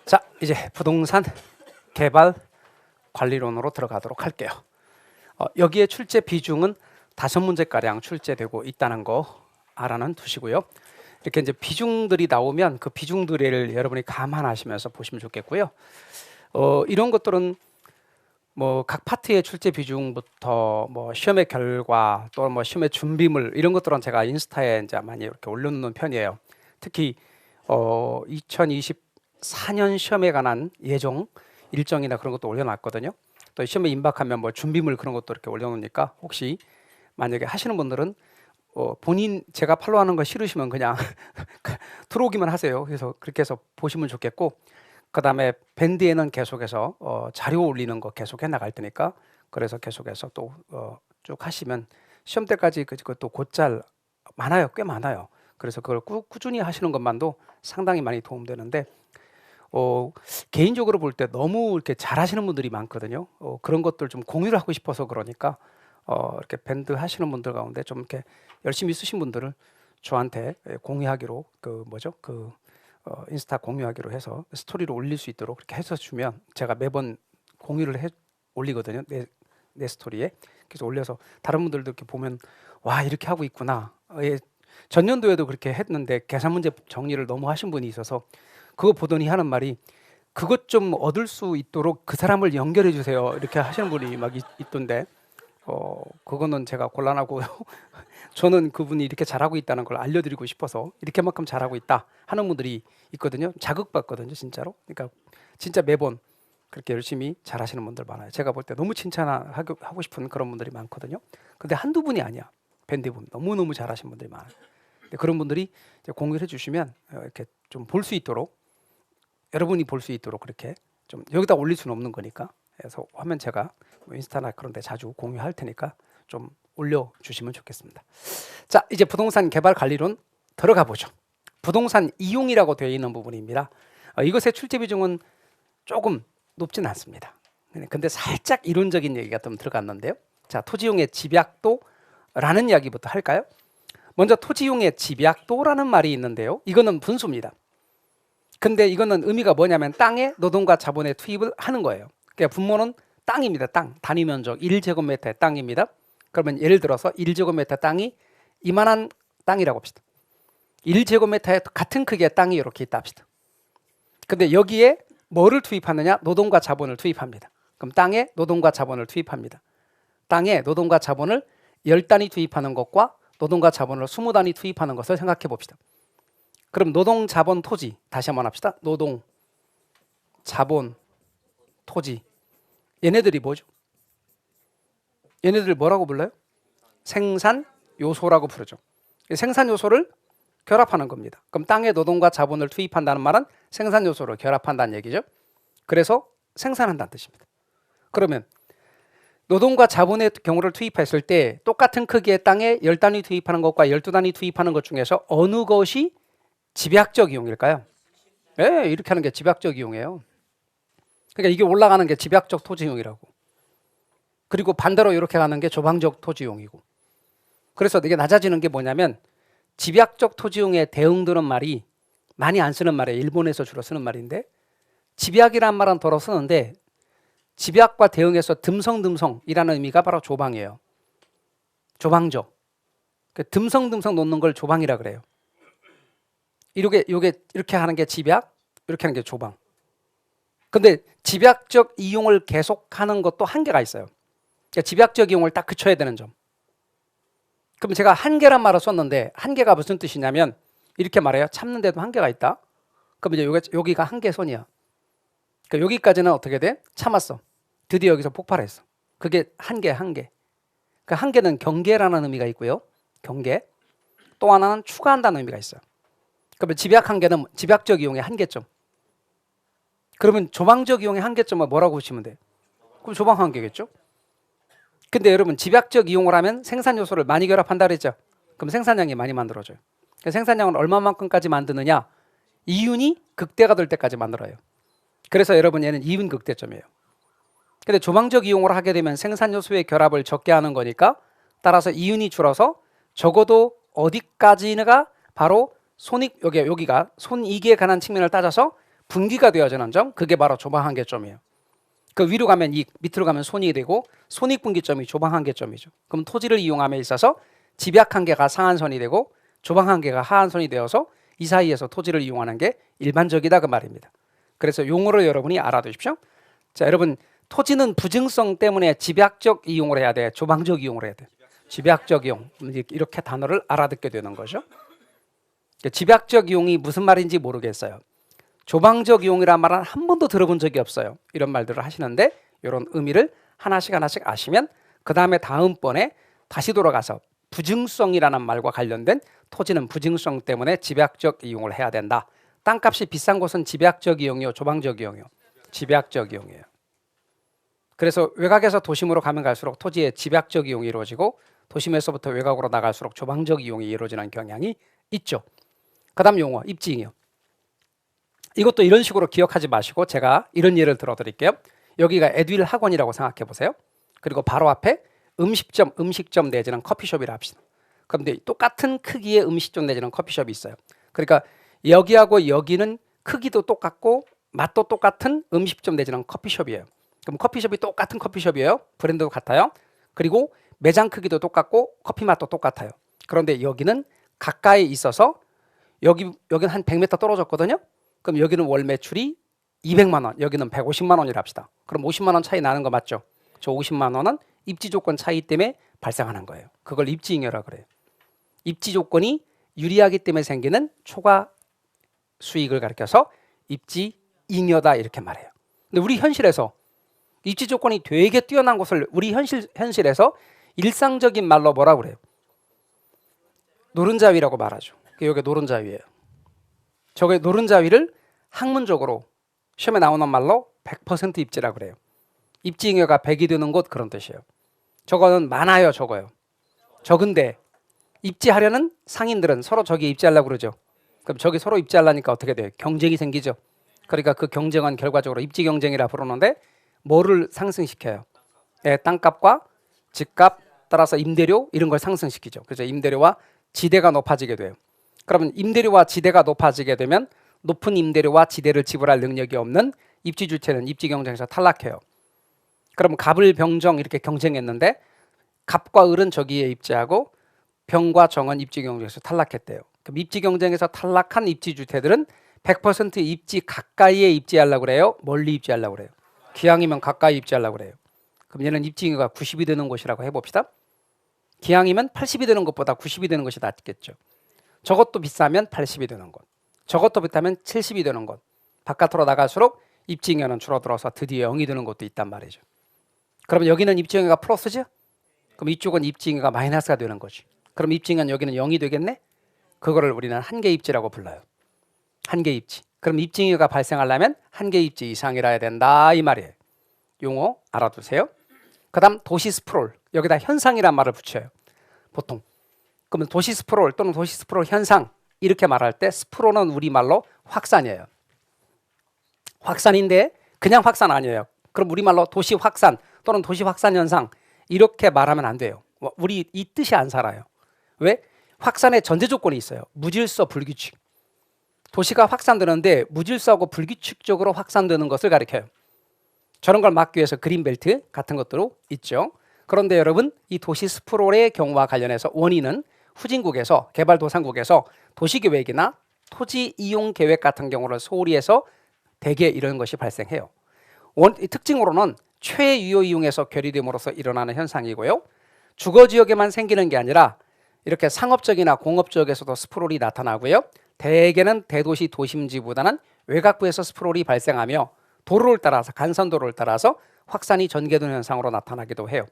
자, 이제 부동산 개발 관리론으로 들어가도록 할게요. 여기에 출제 비중은 5문제가량 출제되고 있다는 거 알아는 두시고요. 이렇게 이제 비중들이 나오면 그 비중들을 여러분이 감안하시면서 보시면 좋겠고요. 이런 것들은 뭐 각 파트의 출제 비중부터 뭐 시험의 결과 또 뭐 시험의 준비물 이런 것들은 제가 인스타에 이제 많이 이렇게 올려놓는 편이에요. 특히 2024년 시험에 관한 예정 일정이나 그런 것도 올려놨거든요. 또 시험에 임박하면 뭐 준비물 그런 것도 이렇게 올려놓으니까 혹시 만약에 하시는 분들은 본인 제가 팔로우하는 거 싫으시면 그냥 들어오기만 하세요. 그래서 그렇게 해서 보시면 좋겠고, 그 다음에 밴드에는 계속해서 자료 올리는 거 계속 해 나갈 테니까 그래서 계속해서 또 쭉 하시면 시험 때까지 그것도 곧잘 많아요. 꽤 많아요. 그래서 그걸 꾸준히 하시는 것만도 상당히 많이 도움되는데 개인적으로 볼 때 너무 이렇게 잘하시는 분들이 많거든요. 그런 것들 좀 공유를 하고 싶어서 그러니까 이렇게 밴드 하시는 분들 가운데 좀 이렇게 열심히 쓰신 분들을 저한테 공유하기로 인스타 공유하기로 해서 스토리로 올릴 수 있도록 그렇게 해서 주면 제가 매번 공유를 올리거든요. 내 스토리에. 그래서 올려서 다른 분들도 이렇게 보면 와, 이렇게 하고 있구나. 전년도에도 그렇게 했는데 계산 문제 정리를 너무 하신 분이 있어서 그거 보더니 하는 말이 그것 좀 얻을 수 있도록 그 사람을 연결해 주세요. 이렇게 하시는 분이 막 있던데 그거는 제가 곤란하고 저는 그분이 이렇게 잘하고 있다는 걸 알려드리고 싶어서 이렇게만큼 잘하고 있다 하는 분들이 있거든요. 자극받거든요, 진짜로. 그러니까 진짜 매번 그렇게 열심히 잘하시는 분들 많아요. 제가 볼 때 너무 칭찬하고 싶은 그런 분들이 많거든요. 근데 한두 분이 아니야. 밴드 보면 너무너무 잘하시는 분들이 많아요. 근데 그런 분들이 이제 공유를 해주시면 이렇게 좀 볼 수 있도록, 여러분이 볼 수 있도록 그렇게 좀 여기다 올릴 수는 없는 거니까, 그래서 하면 제가 인스타나 그런 데 자주 공유할 테니까 좀 올려주시면 좋겠습니다. 자, 이제 부동산 개발 관리론 들어가 보죠. 부동산 이용이라고 되어 있는 부분입니다. 이것의 출제 비중은 조금 높진 않습니다. 근데 살짝 이론적인 얘기가 좀 들어갔는데요. 자, 토지용의 집약도라는 이야기부터 할까요? 먼저 토지용의 집약도라는 말이 있는데요. 이거는 분수입니다. 근데 이거는 의미가 뭐냐면 땅에 노동과 자본의 투입을 하는 거예요. 그러니까 분모는 땅입니다. 땅, 단위 면적 1제곱미터의 땅입니다. 그러면 예를 들어서 1제곱미터 땅이 이만한 땅이라고 합시다. 1제곱미터의 같은 크기의 땅이 이렇게 있다 합시다. 근데 여기에 뭐를 투입하느냐? 노동과 자본을 투입합니다. 그럼 땅에 노동과 자본을 투입합니다. 땅에 노동과 자본을 10단위 투입하는 것과 노동과 자본을 20단위 투입하는 것을 생각해 봅시다. 그럼 노동, 자본, 토지 다시 한번 합시다. 노동, 자본, 토지. 얘네들이 뭐죠? 얘네들 뭐라고 불러요? 생산 요소라고 부르죠. 생산 요소를 결합하는 겁니다. 그럼 땅에 노동과 자본을 투입한다는 말은 생산 요소를 결합한다는 얘기죠. 그래서 생산한다는 뜻입니다. 그러면 노동과 자본의 경우를 투입했을 때 똑같은 크기의 땅에 10단위 투입하는 것과 12단위 투입하는 것 중에서 어느 것이 집약적 이용일까요? 네, 이렇게 하는 게 집약적 이용이에요. 그러니까 이게 올라가는 게 집약적 토지용이라고. 그리고 반대로 이렇게 가는 게 조방적 토지용이고. 그래서 이게 낮아지는 게 뭐냐면 집약적 토지용에 대응되는 말이 많이 안 쓰는 말이에요. 일본에서 주로 쓰는 말인데 집약이란 말은 덜어 쓰는데 집약과 대응해서 듬성듬성이라는 의미가 바로 조방이에요. 조방적. 듬성듬성 놓는 걸 조방이라 그래요. 이렇게 하는 게 집약, 이렇게 하는 게 조방. 근데 집약적 이용을 계속하는 것도 한계가 있어요. 그러니까 집약적 이용을 딱 그쳐야 되는 점. 그럼 제가 한계란 말을 썼는데 한계가 무슨 뜻이냐면 이렇게 말해요. 참는데도 한계가 있다. 그럼 이제 여기가 한계선이야. 그러니까 여기까지는 어떻게 돼? 참았어. 드디어 여기서 폭발했어. 그게 한계. 그 한계는 경계라는 의미가 있고요. 경계. 또 하나는 추가한다는 의미가 있어요. 그러면 집약 한계는 집약적 이용의 한계점. 그러면 조방적 이용의 한계점은 뭐라고 보시면 돼요? 그럼 조방 한계겠죠? 근데 여러분 집약적 이용을 하면 생산 요소를 많이 결합한다 그랬죠? 그럼 생산량이 많이 만들어져요. 생산량은 얼마만큼까지 만드느냐? 이윤이 극대가 될 때까지 만들어요. 그래서 여러분 얘는 이윤 극대점이에요. 근데 조방적 이용을 하게 되면 생산 요소의 결합을 적게 하는 거니까 따라서 이윤이 줄어서 적어도 어디까지가 바로 여기가 손익에 관한 측면을 따져서 분기가 되어지는 점, 그게 바로 조방한계점이에요. 그 위로 가면 이익, 밑으로 가면 손익이 되고 손익분기점이 조방한계점이죠. 그럼 토지를 이용함에 있어서 집약한계가 상한선이 되고 조방한계가 하한선이 되어서 이 사이에서 토지를 이용하는 게 일반적이다 그 말입니다. 그래서 용어를 여러분이 알아두십시오. 자, 여러분 토지는 부증성 때문에 집약적 이용을 해야 돼, 조방적 이용을 해야 돼. 집약적 이용, 이렇게 단어를 알아듣게 되는 거죠. 집약적 이용이 무슨 말인지 모르겠어요. 조방적 이용이란 말은 한 번도 들어본 적이 없어요. 이런 말들을 하시는데 이런 의미를 하나씩 아시면 그 다음에 다음번에 다시 돌아가서 부증성이라는 말과 관련된 토지는 부증성 때문에 집약적 이용을 해야 된다. 땅값이 비싼 곳은 집약적 이용이요, 조방적 이용이요? 집약적 이용이에요. 그래서 외곽에서 도심으로 가면 갈수록 토지의 집약적 이용이 이루어지고 도심에서부터 외곽으로 나갈수록 조방적 이용이 이루어지는 경향이 있죠. 그 다음 용어 입지잉여. 이것도 이런 식으로 기억하지 마시고 제가 이런 예를 들어드릴게요. 여기가 에듀윌 학원이라고 생각해 보세요. 그리고 바로 앞에 음식점 내지는 커피숍이라 합시다. 그런데 똑같은 크기의 음식점 내지는 커피숍이 있어요. 그러니까 여기하고 여기는 크기도 똑같고 맛도 똑같은 음식점 내지는 커피숍이에요. 그럼 커피숍이 똑같은 커피숍이에요. 브랜드도 같아요. 그리고 매장 크기도 똑같고 커피 맛도 똑같아요. 그런데 여기는 가까이 있어서 여기는 한 100m 떨어졌거든요. 그럼 여기는 월 매출이 200만 원, 여기는 150만 원이라 합시다. 그럼 50만 원 차이 나는 거 맞죠? 저 50만 원은 입지 조건 차이 때문에 발생하는 거예요. 그걸 입지잉여라 그래요. 입지 조건이 유리하기 때문에 생기는 초과 수익을 가리켜서 입지잉여다 이렇게 말해요. 근데 우리 현실에서 입지 조건이 되게 뛰어난 곳을 우리 현실에서 일상적인 말로 뭐라 그래요? 노른자위라고 말하죠. 여기 노른자위예요. 저게 노른자위를 학문적으로 시험에 나오는 말로 100% 입지라 그래요. 입지잉여가 100이 되는 곳 그런 뜻이에요. 저거는 많아요. 적어요. 적은데 입지하려는 상인들은 서로 저기 입지하려고 그러죠. 그럼 저기 서로 입지하려니까 어떻게 돼요? 경쟁이 생기죠. 그러니까 그 경쟁은 결과적으로 입지 경쟁이라 부르는데 뭐를 상승시켜요? 네, 땅값과 집값 따라서 임대료 이런 걸 상승시키죠. 그래서 임대료와 지대가 높아지게 돼요. 그러면 임대료와 지대가 높아지게 되면 높은 임대료와 지대를 지불할 능력이 없는 입지 주체는 입지 경쟁에서 탈락해요. 그럼 갑을 병정 이렇게 경쟁했는데 갑과 을은 저기에 입지하고 병과 정은 입지 경쟁에서 탈락했대요. 그럼 입지 경쟁에서 탈락한 입지 주체들은 100% 입지 가까이에 입지하려고 그래요? 멀리 입지하려고 그래요? 기왕이면 가까이 입지하려고 그래요. 그럼 얘는 입지잉여가 90이 되는 곳이라고 해봅시다. 기왕이면 80이 되는 것보다 90이 되는 것이 낫겠죠. 저것도 비싸면 80이 되는 곳, 저것도 비싸면 70이 되는 곳. 바깥으로 나갈수록 입지잉여는 줄어들어서 드디어 0이 되는 곳도 있단 말이죠. 그럼 여기는 입지잉여가 플러스죠? 그럼 이쪽은 입지잉여가 마이너스가 되는 거지. 그럼 입지잉여는 여기는 0이 되겠네? 그거를 우리는 한계 입지라고 불러요. 한계 입지. 그럼 입지잉여가 발생하려면 한계 입지 이상이라 해야 된다 이 말이에요. 용어 알아두세요. 그 다음 도시 스프롤. 여기다 현상이란 말을 붙여요. 보통. 그러면 도시 스프롤 또는 도시 스프롤 현상 이렇게 말할 때 스프롤은 우리말로 확산이에요. 확산인데 그냥 확산 아니에요. 그럼 우리말로 도시 확산 또는 도시 확산 현상 이렇게 말하면 안 돼요. 우리 이 뜻이 안 살아요. 왜? 확산의 전제 조건이 있어요. 무질서 불규칙. 도시가 확산되는데 무질서하고 불규칙적으로 확산되는 것을 가리켜요. 저런 걸 막기 위해서 그린벨트 같은 것도 있죠. 그런데 여러분 이 도시 스프롤의 경우와 관련해서 원인은 후진국에서 개발도상국에서 도시계획이나 토지 이용 계획 같은 경우를 소홀히 해서 대개 이런 것이 발생해요. 특징으로는 최유효 이용에서 결의됨으로써 일어나는 현상이고요. 주거지역에만 생기는 게 아니라 이렇게 상업적이나 공업지역에서도 스프롤이 나타나고요. 대개는 대도시 도심지보다는 외곽부에서 스프롤이 발생하며 도로를 따라서 간선도로를 따라서 확산이 전개되는 현상으로 나타나기도 해요.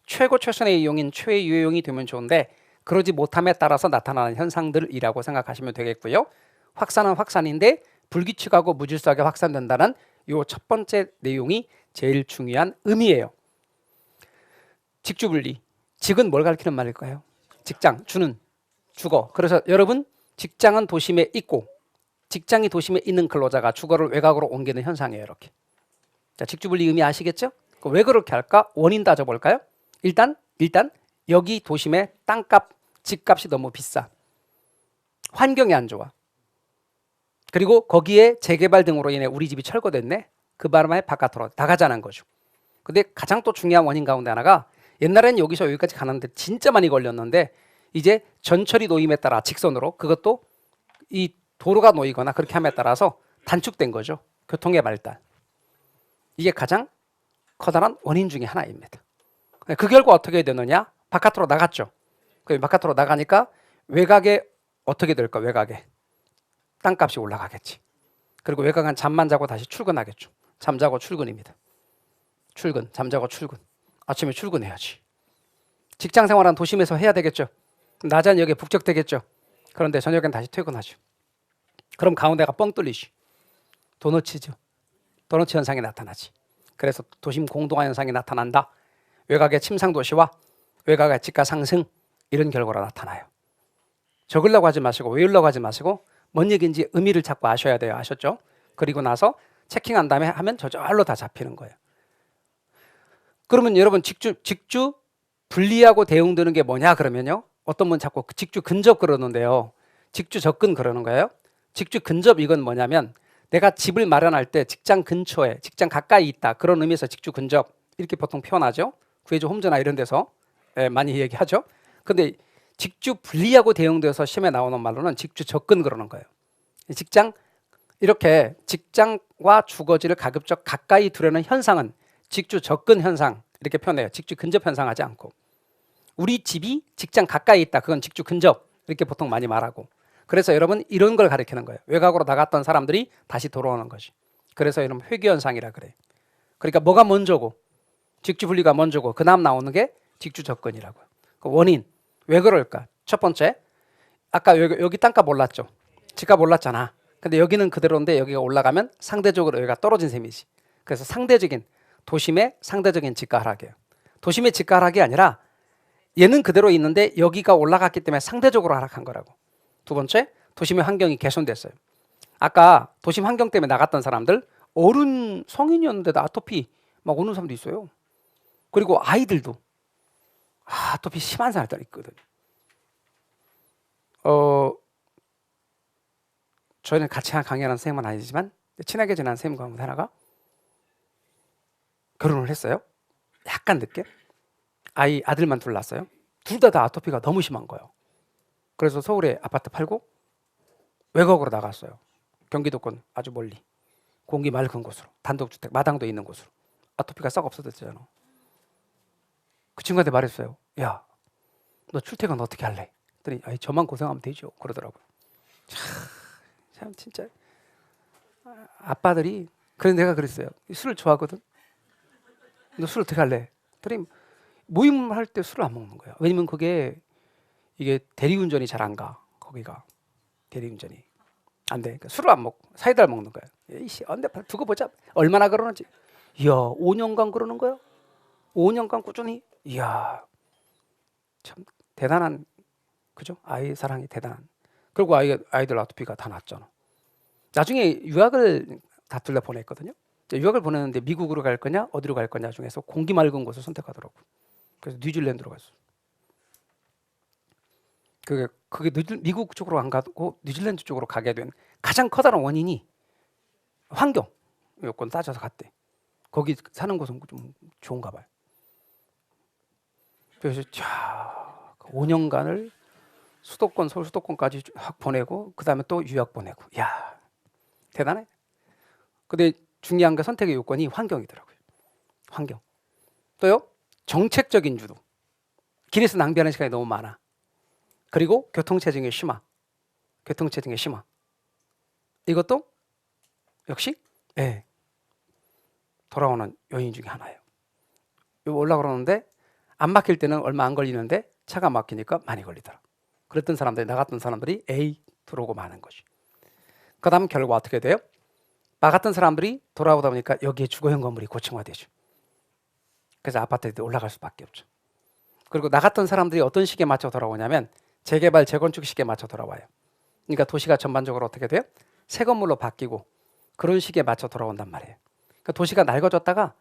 최고 최선의 이용인 최유효용이 되면 좋은데 그러지 못함에 따라서 나타나는 현상들이라고 생각하시면 되겠고요. 확산은 확산인데 불규칙하고 무질서하게 확산된다는 이 첫 번째 내용이 제일 중요한 의미예요. 직주분리. 직은 뭘 가리키는 말일까요? 직장, 주는, 주거. 그래서 여러분 직장은 도심에 있고 직장이 도심에 있는 근로자가 주거를 외곽으로 옮기는 현상이에요. 이렇게. 자, 직주분리 의미 아시겠죠? 왜 그렇게 할까? 원인 따져볼까요? 일단 여기 도심의 땅값, 집값이 너무 비싸. 환경이 안 좋아. 그리고 거기에 재개발 등으로 인해 우리 집이 철거됐네. 그 바람에 바깥으로 나가자는 거죠. 근데 가장 또 중요한 원인 가운데 하나가 옛날에는 여기서 여기까지 가는데 진짜 많이 걸렸는데 이제 전철이 놓임에 따라 직선으로 그것도 이 도로가 놓이거나 그렇게 함에 따라서 단축된 거죠. 교통의 발달. 이게 가장 커다란 원인 중에 하나입니다. 그 결과 어떻게 되느냐? 바깥으로 나갔죠. 그 바깥으로 나가니까 외곽에 어떻게 될까? 외곽에 땅값이 올라가겠지. 그리고 외곽은 잠만 자고 다시 출근하겠죠. 잠자고 출근입니다. 출근, 잠자고 출근. 아침에 출근해야지. 직장 생활은 도심에서 해야 되겠죠. 낮은 여기에 북적되겠죠. 그런데 저녁엔 다시 퇴근하죠. 그럼 가운데가 뻥 뚫리지. 도너츠죠. 도너츠 현상이 나타나지. 그래서 도심 공동화 현상이 나타난다. 외곽의 침상 도시와 외곽의 집가 상승 이런 결과로 나타나요. 적으려고 하지 마시고 외우려고 하지 마시고 뭔 얘기인지 의미를 찾고 아셔야 돼요. 아셨죠? 그리고 나서 체킹한 다음에 하면 저절로 다 잡히는 거예요. 그러면 여러분 직주 분리하고 대응되는 게 뭐냐 그러면요. 어떤 분 자꾸 직주 근접 그러는데요. 직주 접근 그러는 거예요. 직주 근접 이건 뭐냐면 내가 집을 마련할 때 직장 근처에 직장 가까이 있다 그런 의미에서 직주 근접 이렇게 보통 표현하죠. 구해줘 홈즈나 이런 데서 많이 얘기하죠. 근데 직주 분리하고 대응돼서 시험에 나오는 말로는 직주 접근 그러는 거예요. 직장 이렇게 직장과 주거지를 가급적 가까이 두려는 현상은 직주 접근 현상 이렇게 표현해요. 직주 근접 현상 하지 않고 우리 집이 직장 가까이 있다. 그건 직주 근접 이렇게 보통 많이 말하고 그래서 여러분 이런 걸 가리키는 거예요. 외곽으로 나갔던 사람들이 다시 돌아오는 것이. 그래서 이런 회귀 현상이라 그래요. 그러니까 뭐가 먼저고 직주 분리가 먼저고 그 다음 나오는 게 직주 접근이라고요. 그 원인 왜 그럴까? 첫 번째 아까 여기 땅값 올랐죠. 집값 올랐잖아. 근데 여기는 그대로인데 여기가 올라가면 상대적으로 여기가 떨어진 셈이지. 그래서 상대적인 도심의 상대적인 집가 하락이에요. 도심의 집가 하락이 아니라 얘는 그대로 있는데 여기가 올라갔기 때문에 상대적으로 하락한 거라고. 두 번째, 도심의 환경이 개선됐어요. 아까 도심 환경 때문에 나갔던 사람들 어른 성인이었는데도 아토피 막 오는 사람도 있어요. 그리고 아이들도 아토피 심한 사람들 있거든요. 저희는 같이 강의하는 선생님은 아니지만 친하게 지내는 선생님 가운데 하나가 결혼을 했어요. 약간 늦게 아들만 둘 낳았어요. 둘 다 아토피가 너무 심한 거예요. 그래서 서울에 아파트 팔고 외곽으로 나갔어요. 경기도권 아주 멀리 공기 맑은 곳으로 단독주택 마당도 있는 곳으로 아토피가 싹 없어졌잖아. 그 친구한테 말했어요. 야, 너 출퇴근 어떻게 할래? 그랬더니 저만 고생하면 되죠. 그러더라고요. 참 진짜 아빠들이 그래서 내가 그랬어요. 술을 좋아하거든. 너 술 어떻게 할래? 그랬더니 모임할 때 술을 안 먹는 거야. 왜냐면 이게 대리운전이 잘 안 가. 거기가 대리운전이 안 돼. 그러니까 술을 안 먹고 사이다를 먹는 거야. 이씨, 언제 두고 보자. 얼마나 그러는지. 이야, 5년간 그러는 거야? 5년간 꾸준히. 이야, 참 대단한 그죠? 아이 사랑이 대단한. 그리고 아이들 아토피가 다 났잖아. 나중에 유학을 다 둘러 보냈거든요. 유학을 보냈는데 미국으로 갈 거냐 어디로 갈 거냐 중에서 공기 맑은 곳을 선택하더라고. 그래서 뉴질랜드로 갔어. 그게 미국 쪽으로 안 가고 뉴질랜드 쪽으로 가게 된 가장 커다란 원인이 환경 요건 따져서 갔대. 거기 사는 곳은 좀 좋은가 봐요. 그래서 5년간을 서울 수도권까지 확 보내고 그 다음에 또 유학 보내고. 야, 대단해. 근데 중요한 게 선택의 요건이 환경이더라고요. 환경. 또요, 정책적인 주도. 길에서 낭비하는 시간이 너무 많아. 그리고 교통체증의 심화. 이것도 역시 돌아오는 요인 중에 하나예요. 이거 올라가는데 안 막힐 때는 얼마 안 걸리는데 차가 막히니까 많이 걸리더라. 그랬던 사람들이 나갔던 사람들이 들어오고 마는 것이. 그 다음 결과 어떻게 돼요? 나갔던 사람들이 돌아오다 보니까 여기에 주거용 건물이 고층화되죠. 그래서 아파트에 올라갈 수밖에 없죠. 그리고 나갔던 사람들이 어떤 시기에 맞춰 돌아오냐면 재개발, 재건축 시기에 맞춰 돌아와요. 그러니까 도시가 전반적으로 어떻게 돼요? 새 건물로 바뀌고 그런 시기에 맞춰 돌아온단 말이에요. 그러니까 도시가 낡아졌다가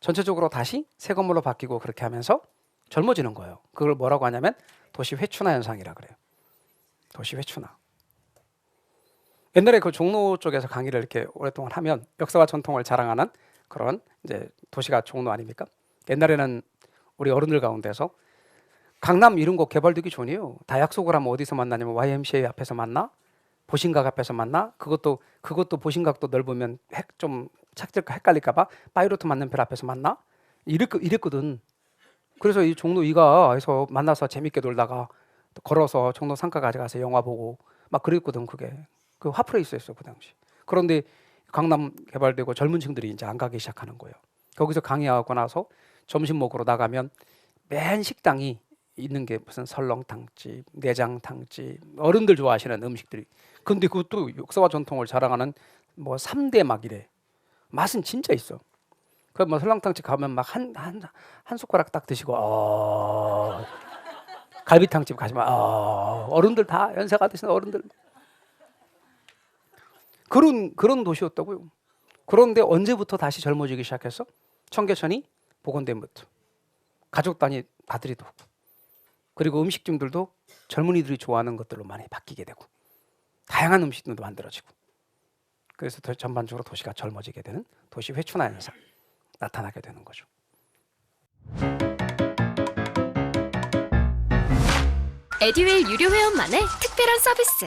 전체적으로 다시 새 건물로 바뀌고 그렇게 하면서 젊어지는 거예요. 그걸 뭐라고 하냐면 도시 회춘화 현상이라 그래요. 도시 회춘화. 옛날에 그 종로 쪽에서 강의를 이렇게 오랫동안 하면 역사와 전통을 자랑하는 그런 이제 도시가 종로 아닙니까? 옛날에는 우리 어른들 가운데서 강남 이런 거 개발되기 전이에요. 다 약속을 하면 어디서 만나냐면 YMCA 앞에서 만나, 보신각 앞에서 만나. 그것도 보신각도 넓으면 좀 착질까 헷갈릴까봐 파이로트 만년필 앞에서 만나. 이랬거든. 그래서 이 종로 이가에서 만나서 재밌게 놀다가 걸어서 종로 상가까지 가서 영화 보고 막 그랬거든. 그게 그 핫플레이스였어 그 당시. 그런데 강남 개발되고 젊은 층들이 이제 안 가기 시작하는 거예요. 거기서 강의하고 나서 점심 먹으러 나가면 맨 식당이 있는 게 무슨 설렁탕집, 내장탕집, 어른들 좋아하시는 음식들이. 근데 그것도 역사와 전통을 자랑하는 뭐 3대 막 이래. 맛은 진짜 있어. 그 뭐 설렁탕집 가면 막 한 숟가락 딱 드시고 갈비탕집 가시면 어른들 다 연세가 드신 어른들 그런 도시였다고요. 그런데 언제부터 다시 젊어지기 시작했어? 청계천이 복원된부터 가족 단위 아들이 도 그리고 음식점들도 젊은이들이 좋아하는 것들로 많이 바뀌게 되고 다양한 음식들도 만들어지고 그래서 전반적으로 도시가 젊어지게 되는 도시 회춘화 현상 나타나게 되는 거죠. 에듀윌 유료 회원만의 특별한 서비스.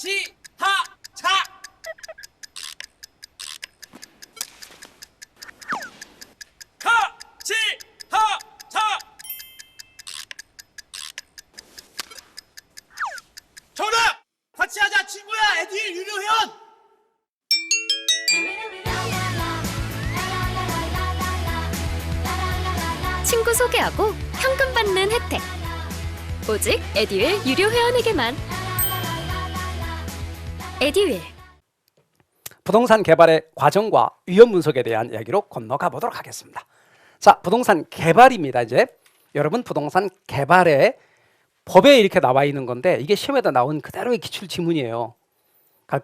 하치하차 하치하차 정답! 같이 하자 친구야 에듀윌 유료 회원! 친구 소개하고 현금 받는 혜택. 오직 에듀윌 유료 회원에게만. 에듀윌. 부동산 개발의 과정과 위험 분석에 대한 이야기로 건너가 보도록 하겠습니다. 자, 부동산 개발입니다. 이제 여러분 부동산 개발의 법에 이렇게 나와 있는 건데 이게 시험에다 나온 그대로의 기출 지문이에요.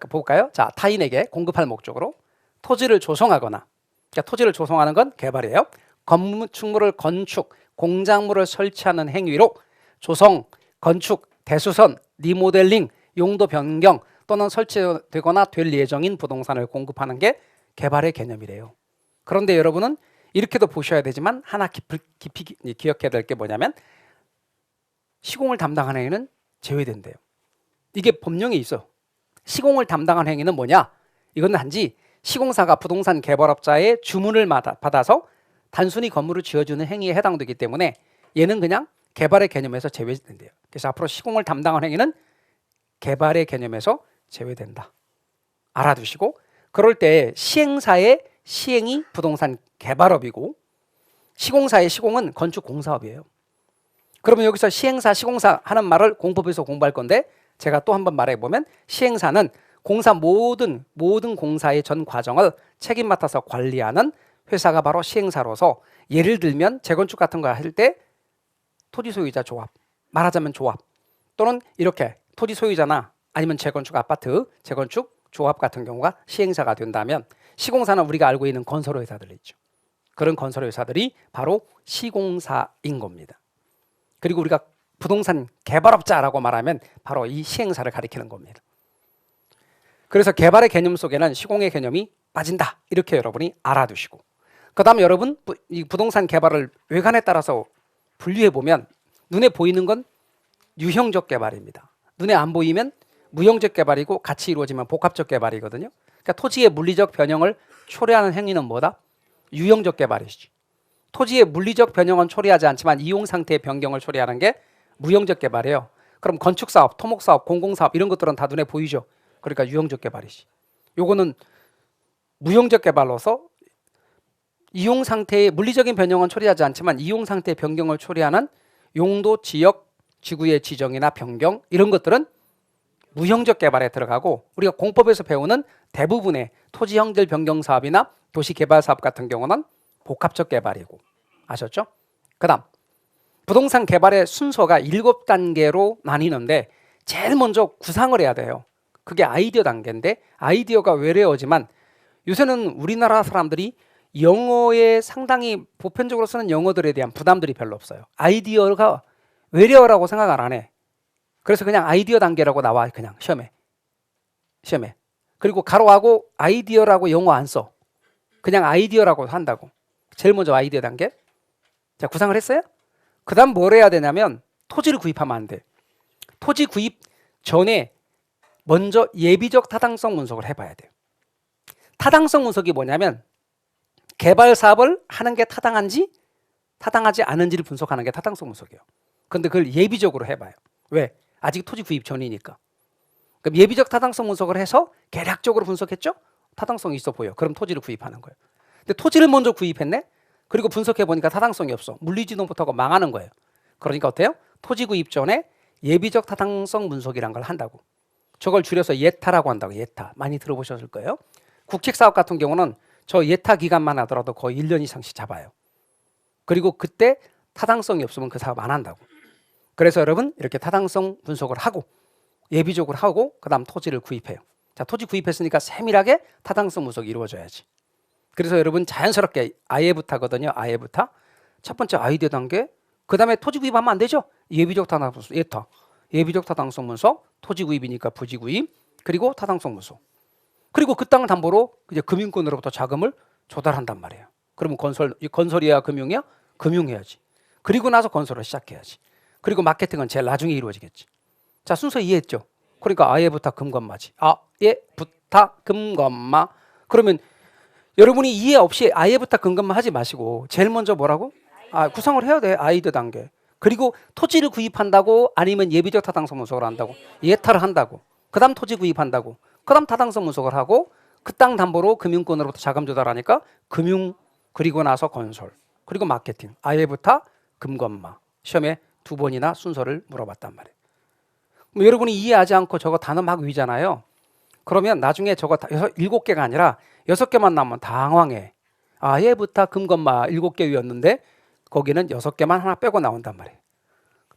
볼까요? 자, 타인에게 공급할 목적으로 토지를 조성하거나, 그러니까 토지를 조성하는 건 개발이에요. 건축물을 건축, 공작물을 설치하는 행위로 조성, 건축, 대수선, 리모델링, 용도 변경 또는 설치되거나 될 예정인 부동산을 공급하는 게 개발의 개념이래요. 그런데 여러분은 이렇게도 보셔야 되지만 하나 깊이 기억해야 될 게 뭐냐면 시공을 담당하는 행위는 제외된대요. 이게 법령에 있어. 시공을 담당하는 행위는 뭐냐? 이건 단지 시공사가 부동산 개발업자의 주문을 받아서 단순히 건물을 지어주는 행위에 해당되기 때문에 얘는 그냥 개발의 개념에서 제외된대요. 그래서 앞으로 시공을 담당하는 행위는 개발의 개념에서 제외된다. 알아두시고 그럴 때 시행사의 시행이 부동산 개발업이고 시공사의 시공은 건축공사업이에요. 그러면 여기서 시행사, 시공사 하는 말을 공법에서 공부할 건데 제가 또 한번 말해보면 시행사는 공사 모든 공사의 전 과정을 책임 맡아서 관리하는 회사가 바로 시행사로서 예를 들면 재건축 같은 거 할 때 토지 소유자 조합, 말하자면 조합 또는 이렇게 토지 소유자나 아니면 재건축 아파트, 재건축 조합 같은 경우가 시행사가 된다면 시공사는 우리가 알고 있는 건설 회사들 있죠. 그런 건설 회사들이 바로 시공사인 겁니다. 그리고 우리가 부동산 개발업자라고 말하면 바로 이 시행사를 가리키는 겁니다. 그래서 개발의 개념 속에는 시공의 개념이 빠진다. 이렇게 여러분이 알아두시고 그 다음에 여러분 이 부동산 개발을 외관에 따라서 분류해보면 눈에 보이는 건 유형적 개발입니다. 눈에 안 보이면 무형적 개발이고 같이 이루어지면 복합적 개발이거든요. 그러니까 토지의 물리적 변형을 초래하는 행위는 뭐다? 유형적 개발이지. 토지의 물리적 변형은 초래하지 않지만 이용 상태의 변경을 초래하는 게 무형적 개발이에요. 그럼 건축사업, 토목사업, 공공사업 이런 것들은 다 눈에 보이죠. 그러니까 유형적 개발이지. 요거는 무형적 개발로서 이용 상태의 물리적인 변형은 초래하지 않지만 이용 상태의 변경을 초래하는 용도, 지역, 지구의 지정이나 변경 이런 것들은 무형적 개발에 들어가고 우리가 공법에서 배우는 대부분의 토지 형질 변경 사업이나 도시 개발 사업 같은 경우는 복합적 개발이고 아셨죠? 그다음 부동산 개발의 순서가 7단계로 나뉘는데 제일 먼저 구상을 해야 돼요. 그게 아이디어 단계인데 아이디어가 외래어지만 요새는 우리나라 사람들이 영어에 상당히 보편적으로 쓰는 영어들에 대한 부담들이 별로 없어요. 아이디어가 외래어라고 생각을 안 해. 그래서 그냥 아이디어 단계라고 나와. 그냥 시험에. 그리고 가로하고 아이디어라고 영어 안 써. 그냥 아이디어라고 한다고. 제일 먼저 아이디어 단계. 자, 구상을 했어요? 그 다음 뭘 해야 되냐면 토지를 구입하면 안 돼. 토지 구입 전에 먼저 예비적 타당성 분석을 해봐야 돼요. 타당성 분석이 뭐냐면 개발 사업을 하는 게 타당한지 타당하지 않은지를 분석하는 게 타당성 분석이에요. 근데 그걸 예비적으로 해봐요. 왜? 아직 토지 구입 전이니까. 그럼 예비적 타당성 분석을 해서 계략적으로 분석했죠? 타당성이 있어 보여. 그럼 토지를 구입하는 거예요. 근데 토지를 먼저 구입했네? 그리고 분석해보니까 타당성이 없어. 물리지도 못하고 망하는 거예요. 그러니까 어때요? 토지 구입 전에 예비적 타당성 분석이란 걸 한다고. 저걸 줄여서 예타라고 한다고. 예타. 많이 들어보셨을 거예요. 국책사업 같은 경우는 저 예타 기간만 하더라도 거의 1년 이상씩 잡아요. 그리고 그때 타당성이 없으면 그 사업 안 한다고. 그래서 여러분 이렇게 타당성 분석을 하고 예비적으로 하고 그 다음 토지를 구입해요. 자, 토지 구입했으니까 세밀하게 타당성 분석이 이루어져야지. 그래서 여러분 자연스럽게 아예부타거든요. 아예부타. 첫 번째 아이디어 단계. 그 다음에 토지 구입하면 안 되죠. 예비적 타당성 분석. 예타. 예비적 타당성 분석. 토지 구입이니까 부지 구입. 그리고 타당성 분석. 그리고 그 땅 담보로 이제 금융권으로부터 자금을 조달한단 말이에요. 그러면 건설이야 금융이야? 금융해야지. 그리고 나서 건설을 시작해야지. 그리고 마케팅은 제일 나중에 이루어지겠지. 자, 순서 이해했죠? 그러니까 아예부타 금건마지. 아예부타 금건마. 그러면 여러분이 이해 없이 아예부타 금건마 하지 마시고 제일 먼저 뭐라고? 구상을 해야 돼. 아이디어 단계. 그리고 토지를 구입한다고 아니면 예비적 타당성 분석을 한다고. 예타를 한다고. 그 다음 토지 구입한다고. 그 다음 타당성 분석을 하고 그 땅 담보로 금융권으로부터 자금 조달하니까 금융 그리고 나서 건설 그리고 마케팅. 아예부타 금건마. 시험에 2번이나 순서를 물어봤단 말이에요. 여러분이 이해하지 않고 저거 단어 막 위잖아요. 그러면 나중에 저거 7개가 아니라 6개만 나오면 당황해. 아예부타 금건마 7개 위였는데 거기는 6개만 하나 빼고 나온단 말이에요.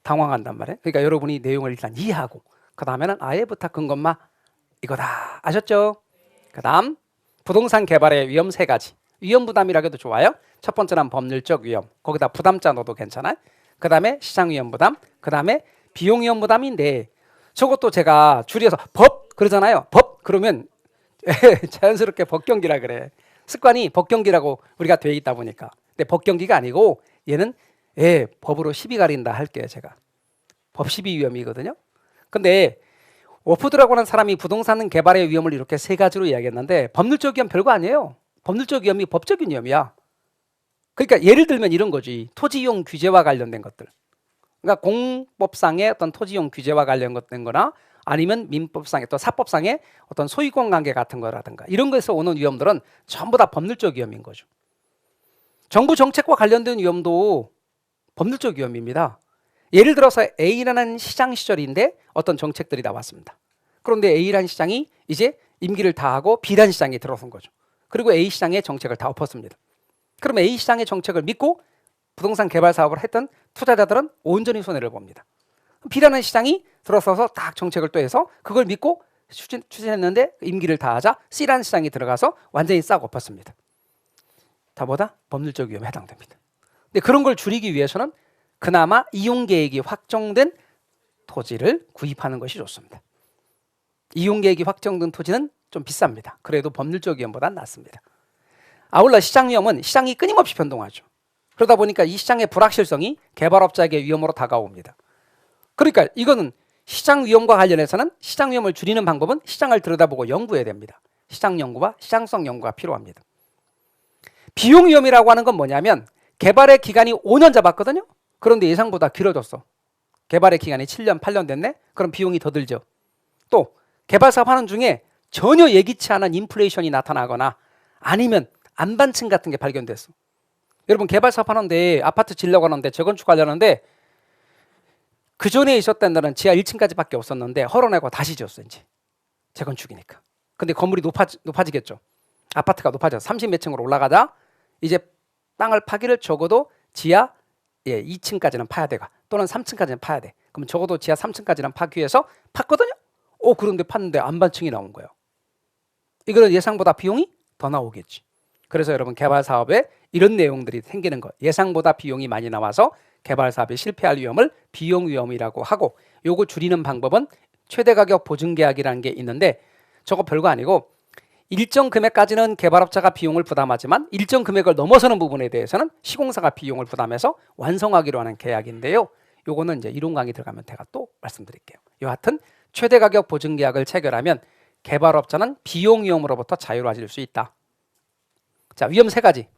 당황한단 말이에요. 그러니까 여러분이 내용을 일단 이해하고 그 다음에는 아예부타 금건마 이거다. 아셨죠? 그 다음 부동산 개발의 위험 3가지. 위험 부담이라고 해도 좋아요. 첫 번째는 법률적 위험. 거기다 부담자 넣어도 괜찮아요. 그 다음에 시장 위험 부담. 그 다음에 비용 위험 부담인데 저것도 제가 줄여서 법 그러잖아요. 법 그러면 자연스럽게 법경기라 그래. 습관이 법경기라고 우리가 되어 있다 보니까. 근데 법경기가 아니고 얘는 법으로 시비 가린다 할게요. 제가. 법 시비 위험이거든요. 근데 워푸드라고 하는 사람이 부동산 개발의 위험을 이렇게 3가지로 이야기했는데 법률적 위험 별거 아니에요. 법률적 위험이 법적인 위험이야. 그러니까 예를 들면 이런 거지. 토지이용 규제와 관련된 것들. 그러니까 공법상의 어떤 토지이용 규제와 관련된 거나 아니면 민법상의 또 사법상의 어떤 소유권 관계 같은 거라든가 이런 거에서 오는 위험들은 전부 다 법률적 위험인 거죠. 정부 정책과 관련된 위험도 법률적 위험입니다. 예를 들어서 A라는 시장 시절인데 어떤 정책들이 나왔습니다. 그런데 A라는 시장이 이제 임기를 다하고 B라는 시장이 들어선 거죠. 그리고 A 시장의 정책을 다 엎었습니다. 그럼 A 시장의 정책을 믿고 부동산 개발 사업을 했던 투자자들은 온전히 손해를 봅니다. B라는 시장이 들어서서 딱 정책을 또 해서 그걸 믿고 추진했는데 임기를 다하자 C라는 시장이 들어가서 완전히 싹 엎었습니다. 다 뭐다? 법률적 위험에 해당됩니다. 근데 그런 걸 줄이기 위해서는 그나마 이용계획이 확정된 토지를 구입하는 것이 좋습니다. 이용계획이 확정된 토지는 좀 비쌉니다. 그래도 법률적 위험보다는 낫습니다. 아울러 시장 위험은 시장이 끊임없이 변동하죠. 그러다 보니까 이 시장의 불확실성이 개발업자에게 위험으로 다가옵니다. 그러니까 이거는 시장 위험과 관련해서는 시장 위험을 줄이는 방법은 시장을 들여다보고 연구해야 됩니다. 시장 연구와 시장성 연구가 필요합니다. 비용 위험이라고 하는 건 뭐냐면 개발의 기간이 5년 잡았거든요. 그런데 예상보다 길어졌어. 개발의 기간이 7년, 8년 됐네? 그럼 비용이 더 들죠. 또 개발 사업 하는 중에 전혀 예기치 않은 인플레이션이 나타나거나 아니면 안반층 같은 게 발견됐어. 여러분 개발 사업 하는데 아파트 지으려고 하는데 재건축하려는데 그 전에 있었던 데는 지하 1층까지밖에 없었는데 헐어내고 다시 지었어 이제. 재건축이니까. 근데 건물이 높아지겠죠. 아파트가 높아져 30 몇 층으로 올라가다 이제 땅을 파기를 적어도 지하 2층까지는 파야 돼가 또는 3층까지는 파야 돼. 그럼 적어도 지하 3층까지는 파기 위해서 팠거든요. 그런데 팠는데 안반층이 나온 거예요. 이거는 예상보다 비용이 더 나오겠지. 그래서 여러분 개발 사업에 이런 내용들이 생기는 거. 예상보다 비용이 많이 나와서 개발 사업이 실패할 위험을 비용 위험이라고 하고, 요거 줄이는 방법은 최대 가격 보증 계약이라는 게 있는데 저거 별거 아니고 일정 금액까지는 개발업자가 비용을 부담하지만 일정 금액을 넘어서는 부분에 대해서는 시공사가 비용을 부담해서 완성하기로 하는 계약인데요. 요거는 이제 이론 강의 들어가면 제가 또 말씀드릴게요. 여하튼 최대 가격 보증 계약을 체결하면 개발업자는 비용 위험으로부터 자유로워질 수 있다. 자, 위험 세 가지.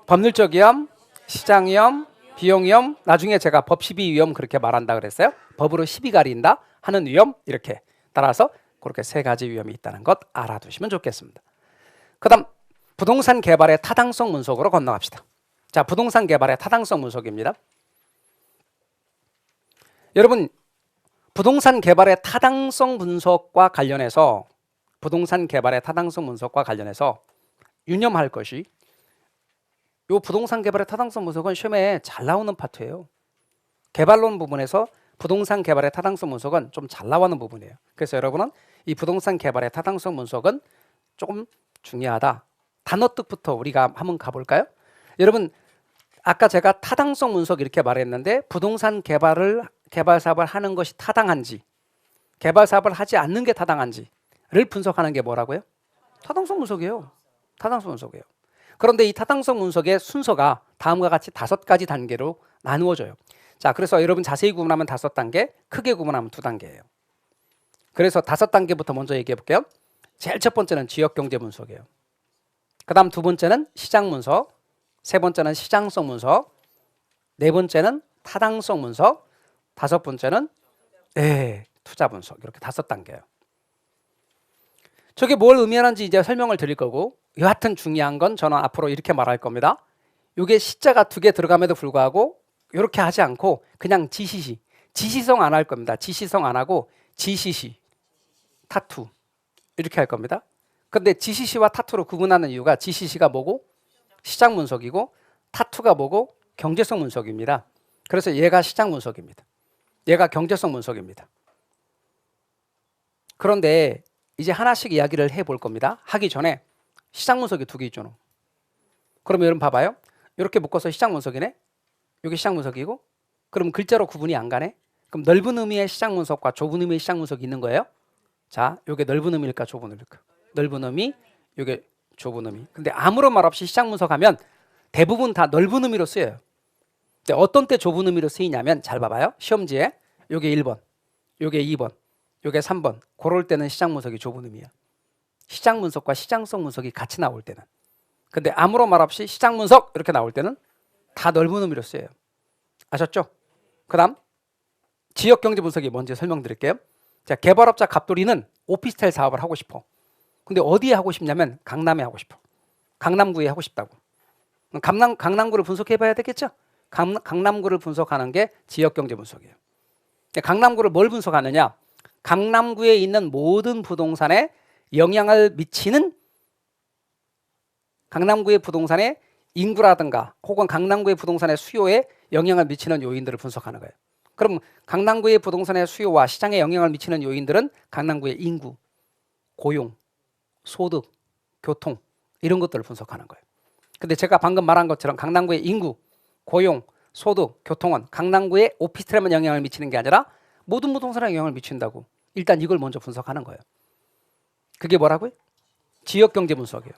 법률적 위험, 시장 위험, 비용 위험, 나중에 제가 법 시비 위험 그렇게 말한다 그랬어요. 법으로 시비 가린다 하는 위험, 이렇게 따라서 그렇게 세 가지 위험이 있다는 것 알아두시면 좋겠습니다. 그 다음 부동산 개발의 타당성 분석으로 건너갑시다. 자, 부동산 개발의 타당성 분석입니다. 여러분, 부동산 개발의 타당성 분석과 관련해서 유념할 것이, 이 부동산 개발의 타당성 분석은 시험에 잘 나오는 파트예요. 개발론 부분에서 부동산 개발의 타당성 분석은 좀 잘 나오는 부분이에요. 그래서 여러분은 이 부동산 개발의 타당성 분석은 조금 중요하다. 단어 뜻부터 우리가 한번 가볼까요? 여러분, 아까 제가 타당성 분석 이렇게 말했는데 부동산 개발 사업을 하는 것이 타당한지, 개발 사업을 하지 않는 게 타당한지를 분석하는 게 뭐라고요? 타당성 분석이에요. 타당성 분석이에요. 그런데 이 타당성 분석의 순서가 다음과 같이 5가지 단계로 나누어져요. 자, 그래서 여러분 자세히 구분하면 5단계, 크게 구분하면 2단계예요. 그래서 5단계부터 먼저 얘기해 볼게요. 제일 첫 번째는 지역 경제 분석이에요. 그 다음 두 번째는 시장 분석, 세 번째는 시장성 분석, 네 번째는 타당성 분석, 다섯 번째는 투자 분석. 이렇게 5단계예요. 저게 뭘 의미하는지 이제 설명을 드릴 거고, 여하튼 중요한 건 저는 앞으로 이렇게 말할 겁니다. 이게 시자가 2개 들어감에도 불구하고 이렇게 하지 않고 그냥 지시성 안 할 겁니다. 지시성 안 하고 지시시, 타투 이렇게 할 겁니다. 근데 지시시와 타투로 구분하는 이유가 지시시가 뭐고? 시장 분석이고, 타투가 뭐고? 경제성 분석입니다. 그래서 얘가 시장 분석입니다. 얘가 경제성 분석입니다. 그런데 이제 하나씩 이야기를 해볼 겁니다. 하기 전에 시장 분석이 2개 있죠. 그러면 여러분 봐봐요. 이렇게 묶어서 시장 분석이네. 여기 시장 분석이고, 그럼 글자로 구분이 안 가네. 그럼 넓은 의미의 시장 분석과 좁은 의미의 시장 분석이 있는 거예요. 자, 이게 넓은 의미일까 좁은 의미일까? 넓은 의미, 이게 좁은 의미. 근데 아무런 말 없이 시장 분석하면 대부분 다 넓은 의미로 쓰여요. 근데 어떤 때 좁은 의미로 쓰이냐면 잘 봐봐요. 시험지에 요게 1번, 요게 2번, 요게 3번. 그럴 때는 시장 분석이 좁은 의미야. 시장 분석과 시장성 분석이 같이 나올 때는. 근데 아무런 말 없이 시장 분석 이렇게 나올 때는 다 넓은 의미로 쓰여요. 아셨죠? 그 다음 지역 경제 분석이 뭔지 설명드릴게요. 자, 개발업자 갑돌이는 오피스텔 사업을 하고 싶어. 근데 어디에 하고 싶냐면 강남에 하고 싶어. 강남구에 하고 싶다고. 강남구를 분석해 봐야 되겠죠? 강남구를 분석하는 게 지역 경제 분석이에요. 강남구를 뭘 분석하느냐? 강남구에 있는 모든 부동산에 영향을 미치는, 강남구의 부동산의 인구라든가 혹은 강남구의 부동산의 수요에 영향을 미치는 요인들을 분석하는 거예요. 그럼 강남구의 부동산의 수요와 시장에 영향을 미치는 요인들은 강남구의 인구, 고용, 소득, 교통 이런 것들을 분석하는 거예요. 근데 제가 방금 말한 것처럼 강남구의 인구, 고용, 소득, 교통은 강남구의 오피스텔에만 영향을 미치는 게 아니라 모든 부동산에 영향을 미친다고. 일단 이걸 먼저 분석하는 거예요. 그게 뭐라고요? 지역 경제 분석이에요.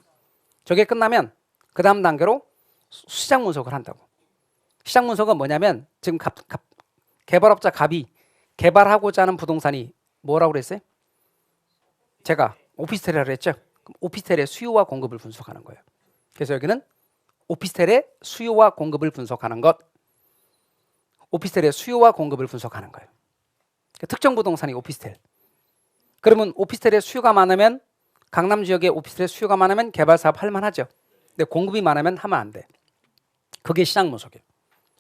저게 끝나면 그 다음 단계로 시장 분석을 한다고. 시장 분석은 뭐냐면 지금 개발업자 갑이 개발하고자 하는 부동산이 뭐라고 그랬어요? 제가 오피스텔이라고 그랬죠? 그럼 오피스텔의 수요와 공급을 분석하는 거예요. 그래서 여기는 오피스텔의 수요와 공급을 분석하는 것. 오피스텔의 수요와 공급을 분석하는 거예요. 특정 부동산이 오피스텔. 그러면 오피스텔의 수요가 많으면, 강남 지역에 오피스텔의 수요가 많으면 개발 사업 할 만하죠. 근데 공급이 많으면 하면 안 돼. 그게 시장 분석이에요.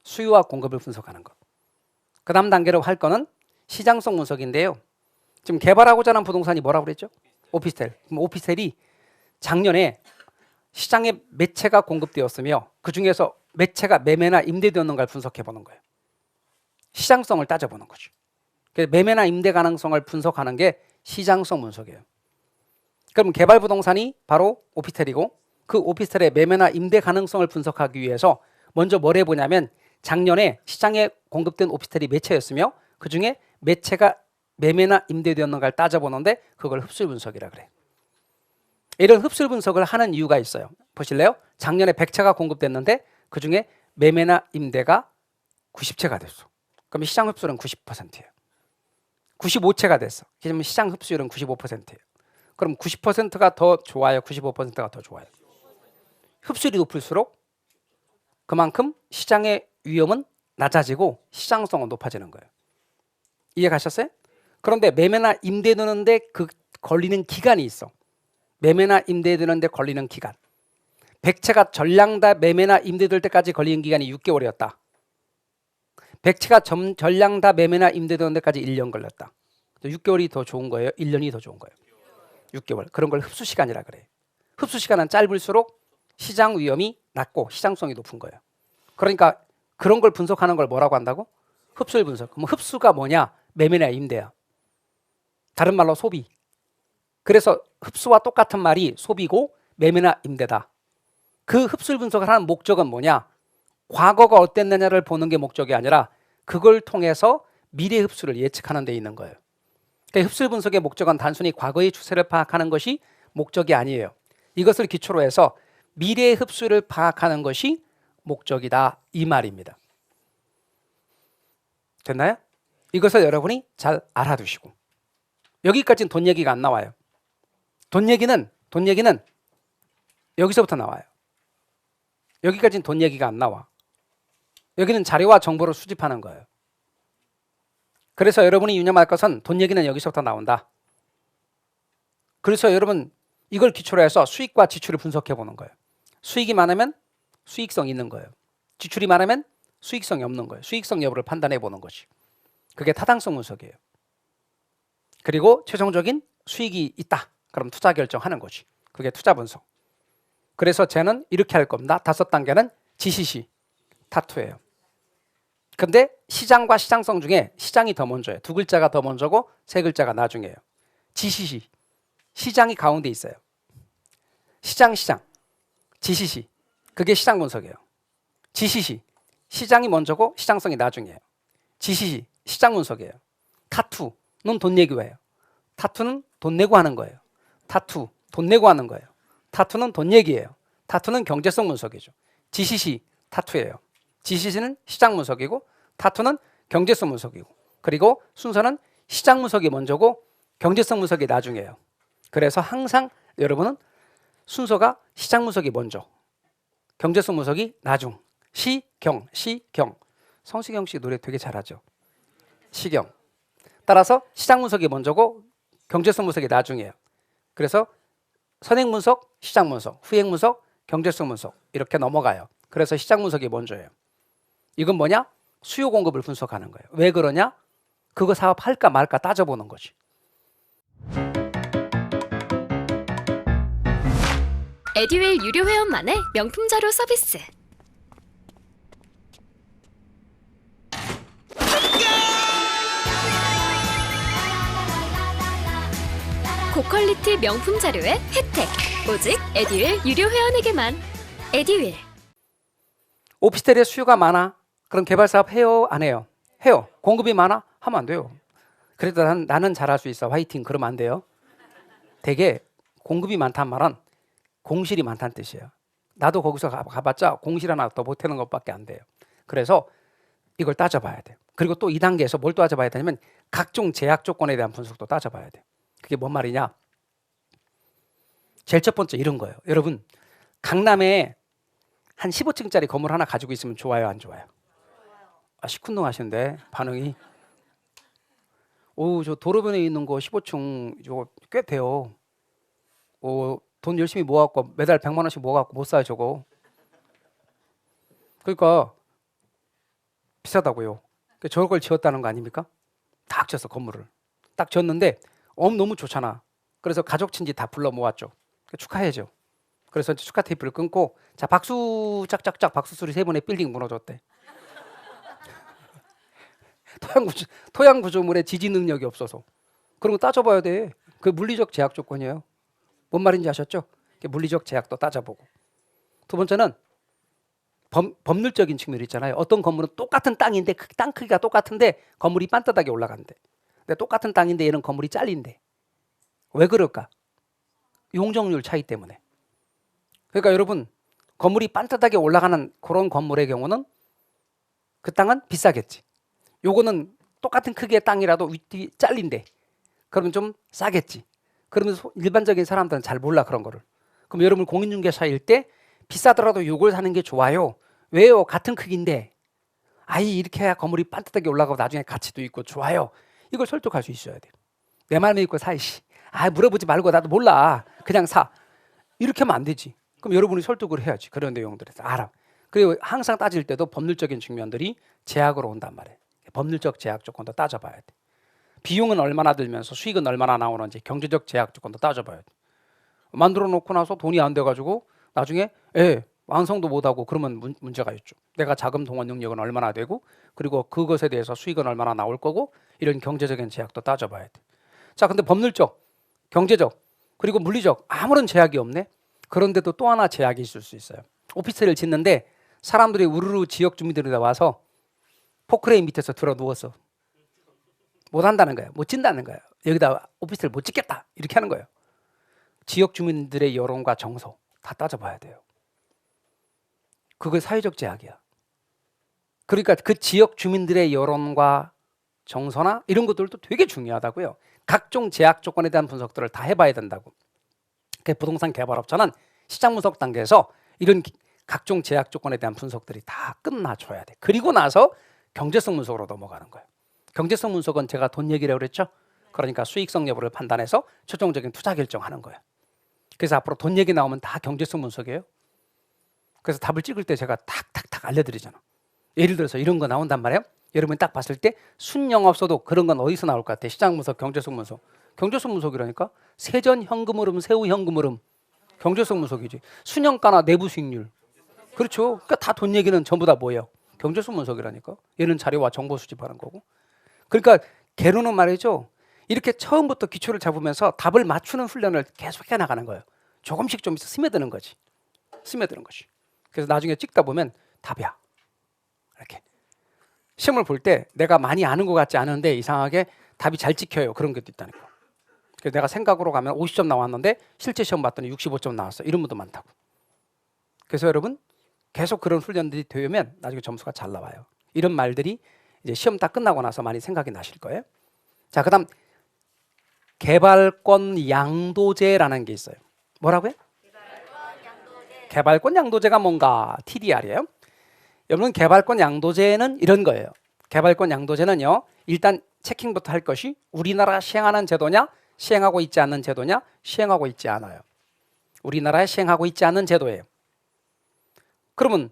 수요와 공급을 분석하는 것. 그 다음 단계로 할 거는 시장성 분석인데요. 지금 개발하고자 하는 부동산이 뭐라고 그랬죠? 오피스텔. 그럼 오피스텔이 작년에 시장에 몇 채가 공급되었으며 그 중에서 몇 채가 매매나 임대되었는가를 분석해 보는 거예요. 시장성을 따져보는 거죠. 그래서 매매나 임대 가능성을 분석하는 게 시장성 분석이에요. 그럼 개발 부동산이 바로 오피스텔이고 그 오피스텔의 매매나 임대 가능성을 분석하기 위해서 먼저 뭘 해보냐면 작년에 시장에 공급된 오피스텔이 몇 채였으며 그중에 몇 채가 매매나 임대되었는가를 따져보는데 그걸 흡수율 분석이라 그래. 이런 흡수율 분석을 하는 이유가 있어요. 보실래요? 작년에 100채가 공급됐는데 그중에 매매나 임대가 90채가 됐어. 그럼 시장 흡수율은 90%예요. 95채가 됐어. 그러면 시장 흡수율은 95%예요. 그럼 90%가 더 좋아요? 95%가 더 좋아요? 흡수율이 높을수록 그만큼 시장의 위험은 낮아지고 시장성은 높아지는 거예요. 이해 가셨어요? 그런데 매매나 임대 드는데 그 걸리는 기간이 있어. 매매나 임대 드는데 걸리는 기간. 100채가 전량 다 매매나 임대 들 때까지 걸리는 기간이 6개월이었다. 100채가 전량 다 매매나 임대 드는 데까지 1년 걸렸다. 6개월이 더 좋은 거예요? 1년이 더 좋은 거예요? 6개월. 그런 걸 흡수 시간이라 그래. 흡수 시간은 짧을수록 시장 위험이 낮고 시장성이 높은 거예요. 그러니까 그런 걸 분석하는 걸 뭐라고 한다고? 흡수율 분석. 그럼 흡수가 뭐냐? 매매나 임대야. 다른 말로 소비. 그래서 흡수와 똑같은 말이 소비고 매매나 임대다. 그 흡수율 분석을 하는 목적은 뭐냐? 과거가 어땠느냐를 보는 게 목적이 아니라 그걸 통해서 미래 흡수를 예측하는 데 있는 거예요. 그러니까 흡수율 분석의 목적은 단순히 과거의 추세를 파악하는 것이 목적이 아니에요. 이것을 기초로 해서 미래의 흡수를 파악하는 것이 목적이다 이 말입니다. 됐나요? 이것을 여러분이 잘 알아두시고 여기까지는 돈 얘기가 안 나와요. 돈 얘기는 여기서부터 나와요. 여기까지는 돈 얘기가 안 나와. 여기는 자료와 정보를 수집하는 거예요. 그래서 여러분이 유념할 것은 돈 얘기는 여기서부터 나온다. 그래서 여러분 이걸 기초로 해서 수익과 지출을 분석해 보는 거예요. 수익이 많으면 수익성이 있는 거예요. 지출이 많으면 수익성이 없는 거예요. 수익성 여부를 판단해 보는 것이. 그게 타당성 분석이에요. 그리고 최종적인 수익이 있다. 그럼 투자 결정하는 것이. 그게 투자 분석. 그래서 쟤는 이렇게 할 겁니다. 5단계는 지시시, 타투예요. 근데 시장과 시장성 중에 시장이 더 먼저예요. 2글자가 더 먼저고 3글자가 나중이에요. 지시시, 시장이 가운데 있어요. 시장, 지시시, 그게 시장 분석이에요. 지시시, 시장이 먼저고 시장성이 나중이에요. 지시시, 시장 분석이에요. 타투는 돈 내기 왜요? 타투는 돈 내고 하는 거예요. 타투, 돈 내고 하는 거예요. 타투는 돈 얘기예요. 타투는 경제성 분석이죠. 지시시, 타투예요. 지시시는 시장 분석이고 타투는 경제성 분석이고 그리고 순서는 시장 분석이 먼저고 경제성 분석이 나중이에요. 그래서 항상 여러분은 순서가 시장 분석이 먼저 경제성 분석이 나중 시경 성시경 씨 노래 되게 잘하죠. 시경 따라서 시장 분석이 먼저고 경제성 분석이 나중이에요. 그래서 선행 분석, 시장 분석, 후행 분석, 경제성 분석 이렇게 넘어가요. 그래서 시장 분석이 먼저예요. 이건 뭐냐? 수요 공급을 분석하는 거예요. 왜 그러냐? 그거 사업 할까 말까 따져보는 거지. 에듀윌 유료 회원만의 명품 자료 서비스. 고퀄리티 명품 자료의 혜택. 오직 에듀윌 유료 회원에게만. 에듀윌. 오피스텔에 수요가 많아. 그럼 개발 사업 해요? 안 해요? 해요. 공급이 많아? 하면 안 돼요. 그래도 나는 잘할 수 있어. 화이팅. 그러면 안 돼요. 되게 공급이 많다는 말은 공실이 많다는 뜻이에요. 나도 거기서 가봤자 공실 하나 더 못하는 것밖에 안 돼요. 그래서 이걸 따져봐야 돼요. 그리고 또 2단계에서 뭘 따져봐야 되냐면 각종 제약 조건에 대한 분석도 따져봐야 돼요. 그게 뭔 말이냐? 제일 첫 번째 이런 거예요. 여러분 강남에 한 15층짜리 건물 하나 가지고 있으면 좋아요, 안 좋아요? 시큰둥하시는데 반응이. 저 도로변에 있는 거 15층 저거 꽤 돼요. 돈 열심히 모아갖고 매달 100만 원씩 모아갖고 못 사요 저거. 그러니까 비싸다고요. 저걸 지었다는 거 아닙니까? 딱 지었어 건물을. 딱 지었는데 너무 좋잖아. 그래서 가족 친지 다 불러 모았죠. 축하해야죠. 그래서 축하 테이프를 끊고 자 박수 짝짝짝 박수 소리 3번에 빌딩 무너졌대. 토양 구조물에 지지 능력이 없어서. 그런 거 따져봐야 돼. 그 물리적 제약 조건이에요. 뭔 말인지 아셨죠? 물리적 제약도 따져보고. 두 번째는 법률적인 측면이 있잖아요. 어떤 건물은 똑같은 땅인데 땅 크기가 똑같은데 건물이 반듯하게 올라간대. 근데 똑같은 땅인데 얘는 건물이 잘린대. 왜 그럴까? 용적률 차이 때문에. 그러니까 여러분 건물이 반듯하게 올라가는 그런 건물의 경우는 그 땅은 비싸겠지. 요거는 똑같은 크기의 땅이라도 윗뒤 잘린대. 그러면 좀 싸겠지. 그러면 일반적인 사람들은 잘 몰라 그런 거를. 그럼 여러분 공인중개사일 때 비싸더라도 요걸 사는 게 좋아요. 왜요? 같은 크기인데. 아이 이렇게 해야 건물이 반듯하게 올라가고 나중에 가치도 있고 좋아요. 이걸 설득할 수 있어야 돼. 내 말 믿고 사이씨. 아 물어보지 말고 나도 몰라. 그냥 사. 이렇게 하면 안 되지. 그럼 여러분이 설득을 해야지. 그런 내용들에서 알아. 그리고 항상 따질 때도 법률적인 측면들이 제약으로 온단 말이에요. 법률적 제약 조건도 따져봐야 돼. 비용은 얼마나 들면서 수익은 얼마나 나오는지 경제적 제약 조건도 따져봐야 돼. 만들어 놓고 나서 돈이 안 돼가지고 나중에 완성도 못하고 그러면 문제가 있죠. 내가 자금 동원 능력은 얼마나 되고 그리고 그것에 대해서 수익은 얼마나 나올 거고 이런 경제적인 제약도 따져봐야 돼. 자, 근데 법률적, 경제적 그리고 물리적 아무런 제약이 없네. 그런데도 또 하나 제약이 있을 수 있어요. 오피스를 짓는데 사람들이 우르르 지역 주민들이 와서 포크레인 밑에서 들어 누웠어. 못 한다는 거예요. 못 짓는다는 거예요. 여기다 오피스를 못 짓겠다 이렇게 하는 거예요. 지역 주민들의 여론과 정서 다 따져봐야 돼요. 그게 사회적 제약이야. 그러니까 그 지역 주민들의 여론과 정서나 이런 것들도 되게 중요하다고요. 각종 제약 조건에 대한 분석들을 다 해봐야 된다고. 그 부동산 개발업자는 시장 분석 단계에서 이런 각종 제약 조건에 대한 분석들이 다 끝나줘야 돼. 그리고 나서 경제성 분석으로 넘어가는 거예요. 경제성 분석은 제가 돈 얘기라고 그랬죠. 그러니까 수익성 여부를 판단해서 최종적인 투자 결정하는 거예요. 그래서 앞으로 돈 얘기 나오면 다 경제성 분석이에요. 그래서 답을 찍을 때 제가 탁탁탁 알려드리잖아. 예를 들어서 이런 거 나온단 말이에요. 여러분이 딱 봤을 때 순영업소도 그런 건 어디서 나올 것 같아? 시장 분석, 경제성 분석. 경제성 분석이라니까. 세전 현금 흐름, 세후 현금 흐름. 경제성 분석이지. 순영가나 내부 수익률. 그렇죠. 그러니까 다 돈 얘기는 전부 다 뭐예요? 경제성 분석이라니까. 얘는 자료와 정보 수집하는 거고. 그러니까 개론은 말이죠. 이렇게 처음부터 기초를 잡으면서 답을 맞추는 훈련을 계속 해나가는 거예요. 조금씩 좀 스며드는 거지. 스며드는 것이. 그래서 나중에 찍다 보면 답이야. 이렇게. 시험을 볼 때 내가 많이 아는 것 같지 않은데 이상하게 답이 잘 찍혀요. 그런 것도 있다니까. 그래서 내가 생각으로 가면 50점 나왔는데 실제 시험 봤더니 65점 나왔어. 이런 분도 많다고. 그래서 여러분 계속 그런 훈련들이 되면 나중에 점수가 잘 나와요. 이런 말들이 이제 시험 딱 끝나고 나서 많이 생각이 나실 거예요. 자, 그다음 개발권 양도제라는 게 있어요. 뭐라고요? 개발권 양도제가 뭔가 TDR이에요. 여러분 개발권 양도제는 이런 거예요. 개발권 양도제는요. 일단 체킹부터 할 것이 우리나라 시행하는 제도냐 시행하고 있지 않는 제도냐 시행하고 있지 않아요. 우리나라에 시행하고 있지 않는 제도예요. 그러면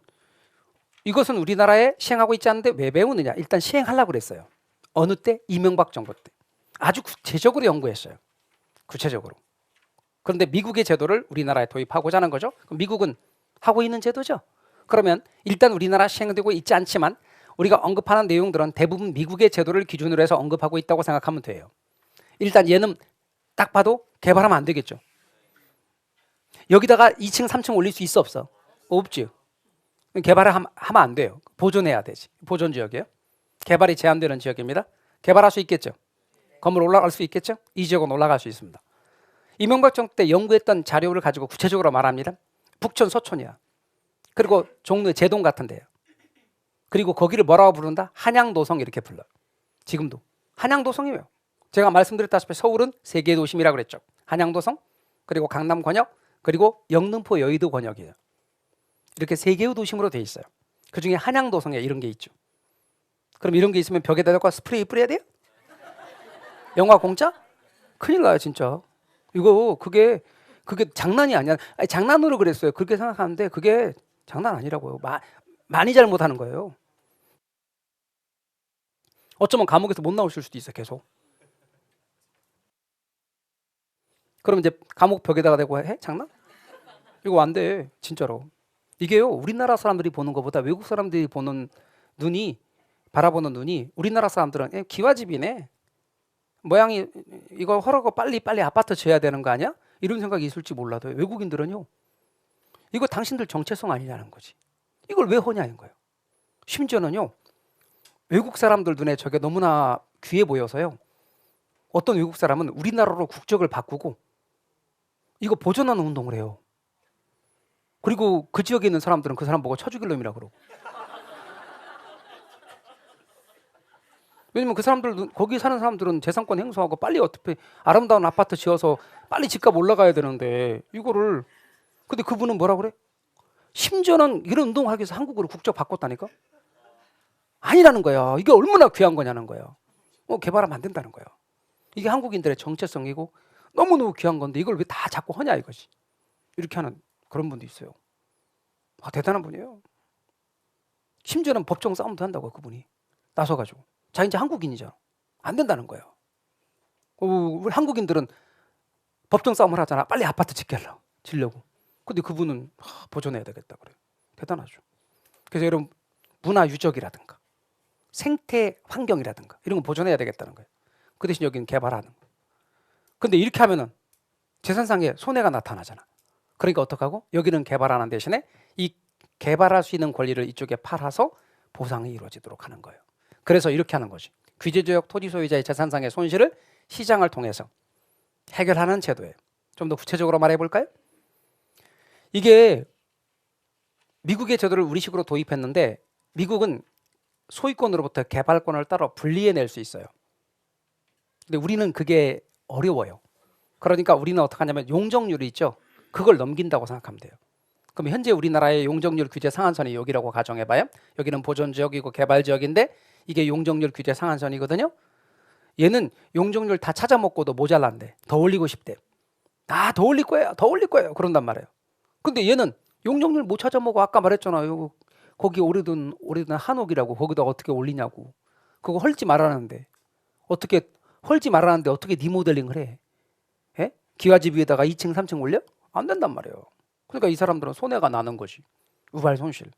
이것은 우리나라에 시행하고 있지 않은데 왜 배우느냐. 일단 시행하려고 그랬어요. 어느 때? 이명박 정부 때. 아주 구체적으로 연구했어요. 구체적으로. 그런데 미국의 제도를 우리나라에 도입하고자 하는 거죠. 그럼 미국은 하고 있는 제도죠. 그러면 일단 우리나라 시행되고 있지 않지만 우리가 언급하는 내용들은 대부분 미국의 제도를 기준으로 해서 언급하고 있다고 생각하면 돼요. 일단 얘는 딱 봐도 개발하면 안 되겠죠. 여기다가 2층, 3층 올릴 수 있어 없어? 없지. 개발을 하면 안 돼요. 보존해야 되지. 보존 지역이에요. 개발이 제한되는 지역입니다. 개발할 수 있겠죠. 건물 올라갈 수 있겠죠. 이 지역은 올라갈 수 있습니다. 이명박 정부 때 연구했던 자료를 가지고 구체적으로 말합니다. 북촌, 서촌이야. 그리고 종로 제동 같은 데요. 그리고 거기를 뭐라고 부른다? 한양도성 이렇게 불러요. 지금도. 한양도성이에요. 제가 말씀드렸다시피 서울은 세계 도심이라고 그랬죠. 한양도성, 그리고 강남 권역, 그리고 영등포 여의도 권역이에요. 이렇게 세 개의 도심으로 돼 있어요. 그중에 한양도성에 이런 게 있죠. 그럼 이런 게 있으면 벽에다 대고 스프레이 뿌려야 돼요? 영화 공짜? 큰일 나요 진짜. 이거 그게 장난이 아니야. 아니, 장난으로 그랬어요. 그렇게 생각하는데 그게 장난 아니라고요. 많이 잘못하는 거예요. 어쩌면 감옥에서 못 나오실 수도 있어 계속. 그럼 이제 감옥 벽에다가 대고 해? 장난? 이거 안 돼 진짜로. 이게요 우리나라 사람들이 보는 것보다 외국 사람들이 보는 눈이 바라보는 눈이 우리나라 사람들은 기와집이네. 모양이 이거 허락하고 빨리 아파트 지어야 되는 거 아니야? 이런 생각이 있을지 몰라도 외국인들은요. 이거 당신들 정체성 아니냐는 거지. 이걸 왜 허냐는 거예요. 심지어는요, 외국 사람들 눈에 저게 너무나 귀해 보여서요, 어떤 외국 사람은 우리나라로 국적을 바꾸고 이거 보존하는 운동을 해요. 그리고 그 지역에 있는 사람들은 그 사람 보고 쳐 죽일 놈이라 그러고. 왜냐면 그 사람들, 거기 사는 사람들은 재산권 행사하고 빨리 어떻게 아름다운 아파트 지어서 빨리 집값 올라가야 되는데 이거를, 근데 그분은 뭐라 그래? 심지어는 이런 운동을 하기 위해서 한국으로 국적 바꿨다니까? 아니라는 거야. 이게 얼마나 귀한 거냐는 거야. 개발하면 안 된다는 거야. 이게 한국인들의 정체성이고 너무너무 귀한 건데 이걸 왜 다 자꾸 하냐 이거지. 이렇게 하는 그런 분도 있어요. 대단한 분이에요. 심지어는 법정 싸움도 한다고, 그분이 나서가지고. 자, 이제 한국인이죠. 안 된다는 거예요. 우리 한국인들은 법정 싸움을 하잖아. 빨리 아파트 지려고. 근데 그분은 보존해야 되겠다 그래요. 대단하죠. 그래서 여러분, 문화 유적이라든가 생태 환경이라든가 이런 거 보존해야 되겠다는 거예요. 그 대신 여기는 개발하는 거예요. 근데 이렇게 하면은 재산상의 손해가 나타나잖아. 그러니까 어떡하고? 여기는 개발하는 대신에 이 개발할 수 있는 권리를 이쪽에 팔아서 보상이 이루어지도록 하는 거예요. 그래서 이렇게 하는 거지. 규제지역 토지 소유자의 재산상의 손실을 시장을 통해서 해결하는 제도예요. 좀 더 구체적으로 말해 볼까요? 이게 미국의 제도를 우리식으로 도입했는데 미국은 소유권으로부터 개발권을 따로 분리해낼 수 있어요. 근데 우리는 그게 어려워요. 그러니까 우리는 어떻게 하냐면 용적률이 있죠. 그걸 넘긴다고 생각하면 돼요. 그럼 현재 우리나라의 용적률 규제 상한선이 여기라고 가정해봐요. 여기는 보존지역이고 개발지역인데 이게 용적률 규제 상한선이거든요. 얘는 용적률 다 찾아먹고도 모자란데 더 올리고 싶대. 더 올릴 거예요. 더 올릴 거예요. 그런단 말이에요. 근데 얘는 용적률 못 찾아먹어. 아까 말했잖아요. 거기 오래된 한옥이라고 거기다 어떻게 올리냐고. 그거 헐지 말라는데 어떻게 네 모델링을 해? 예? 기와집 위에다가 2층 3층 올려? 안 된단 말이에요. 그러니까 이 사람들은 손해가 나는 거지. 우발 손실.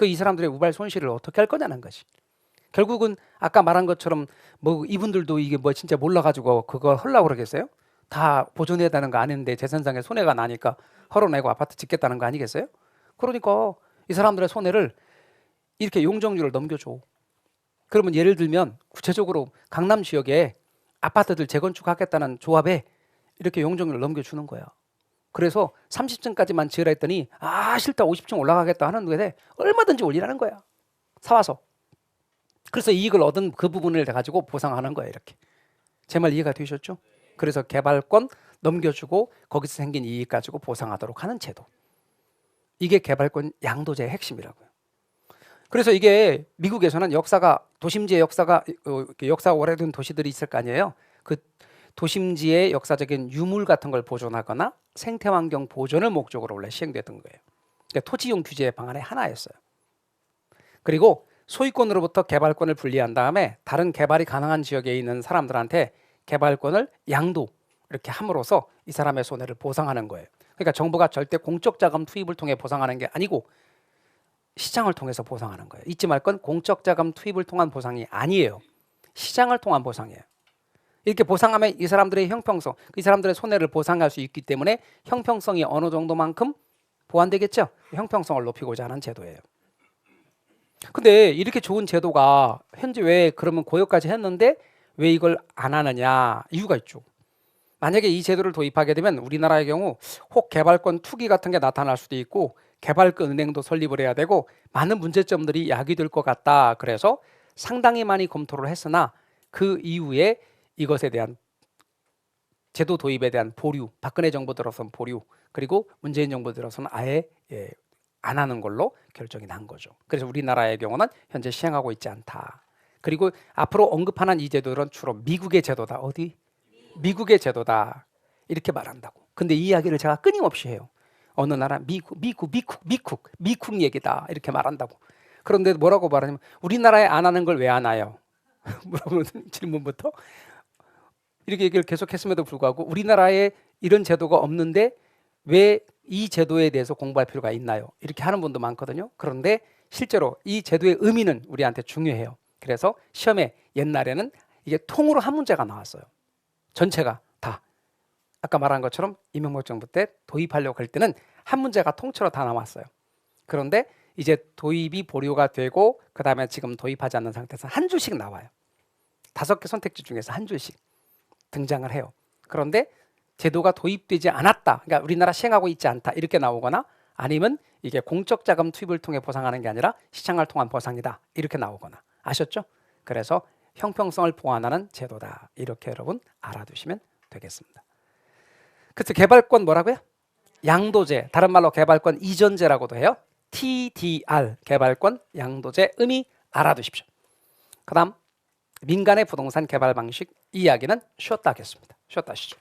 이 사람들의 우발 손실을 어떻게 할 거냐는 거지. 결국은 아까 말한 것처럼 이분들도 이게 진짜 몰라가지고 그거 헐라고 그러겠어요? 다 보존해야 되는 거 아닌데 재산상의 손해가 나니까 헐어내고 아파트 짓겠다는 거 아니겠어요? 그러니까 이 사람들의 손해를 이렇게 용적률을 넘겨줘. 그러면 예를 들면 구체적으로 강남 지역에 아파트들 재건축하겠다는 조합에 이렇게 용적률을 넘겨주는 거야. 그래서 30층까지만 지으라 했더니 싫다 50층 올라가겠다 하는 데에 얼마든지 올리라는 거야. 사와서. 그래서 이익을 얻은 그 부분을 가지고 보상하는 거야. 이렇게. 제 말 이해가 되셨죠? 그래서 개발권 넘겨주고 거기서 생긴 이익 가지고 보상하도록 하는 제도. 이게 개발권 양도제의 핵심이라고요. 그래서 이게 미국에서는 도심지의 역사가 오래된 도시들이 있을 거 아니에요. 그 도심지의 역사적인 유물 같은 걸 보존하거나 생태환경 보존을 목적으로 원래 시행됐던 거예요. 그러니까 토지용 규제의 방안의 하나였어요. 그리고 소유권으로부터 개발권을 분리한 다음에 다른 개발이 가능한 지역에 있는 사람들한테 개발권을 양도 이렇게 함으로써 이 사람의 손해를 보상하는 거예요. 그러니까 정부가 절대 공적 자금 투입을 통해 보상하는 게 아니고 시장을 통해서 보상하는 거예요. 잊지 말 건 공적 자금 투입을 통한 보상이 아니에요. 시장을 통한 보상이에요. 이렇게 보상하면 이 사람들의 형평성, 이 사람들의 손해를 보상할 수 있기 때문에 형평성이 어느 정도만큼 보완되겠죠. 형평성을 높이고자 하는 제도예요. 근데 이렇게 좋은 제도가 현재 왜 그러면 고역까지 했는데 왜 이걸 안 하느냐, 이유가 있죠. 만약에 이 제도를 도입하게 되면 우리나라의 경우 혹 개발권 투기 같은 게 나타날 수도 있고 개발권 은행도 설립을 해야 되고 많은 문제점들이 야기될 것 같다. 그래서 상당히 많이 검토를 했으나 그 이후에 이것에 대한 제도 도입에 대한 보류, 박근혜 정부 들어선 보류, 그리고 문재인 정부 들어서는 아예 안 하는 걸로 결정이 난 거죠. 그래서 우리나라의 경우는 현재 시행하고 있지 않다. 그리고 앞으로 언급하는 이 제도들은 주로 미국의 제도다. 어디? 미국의 제도다. 이렇게 말한다고. 근데 이 이야기를 제가 끊임없이 해요. 어느 나라 미국 얘기다. 이렇게 말한다고. 그런데 뭐라고 말하냐면 우리나라에 안 하는 걸 왜 안 해요? 물어보는 질문부터 이렇게 얘기를 계속했음에도 불구하고 우리나라에 이런 제도가 없는데 왜 이 제도에 대해서 공부할 필요가 있나요? 이렇게 하는 분도 많거든요. 그런데 실제로 이 제도의 의미는 우리한테 중요해요. 그래서 시험에 옛날에는 이게 통으로 한 문제가 나왔어요. 전체가 다. 아까 말한 것처럼 이명박 정부 때 도입하려고 할 때는 한 문제가 통째로 다 나왔어요. 그런데 이제 도입이 보류가 되고 그 다음에 지금 도입하지 않는 상태에서 한 줄씩 나와요. 5개 선택지 중에서 한 줄씩 등장을 해요. 그런데 제도가 도입되지 않았다. 그러니까 우리나라 시행하고 있지 않다. 이렇게 나오거나 아니면 이게 공적 자금 투입을 통해 보상하는 게 아니라 시장을 통한 보상이다. 이렇게 나오거나. 아셨죠? 그래서 형평성을 보완하는 제도다. 이렇게 여러분 알아두시면 되겠습니다. 그래서 개발권 뭐라고요? 양도제. 다른 말로 개발권 이전제라고도 해요. TDR. 개발권 양도제 의미 알아두십시오. 그 다음 민간의 부동산 개발 방식 이야기는 쉬었다 하겠습니다. 쉬었다 하시죠.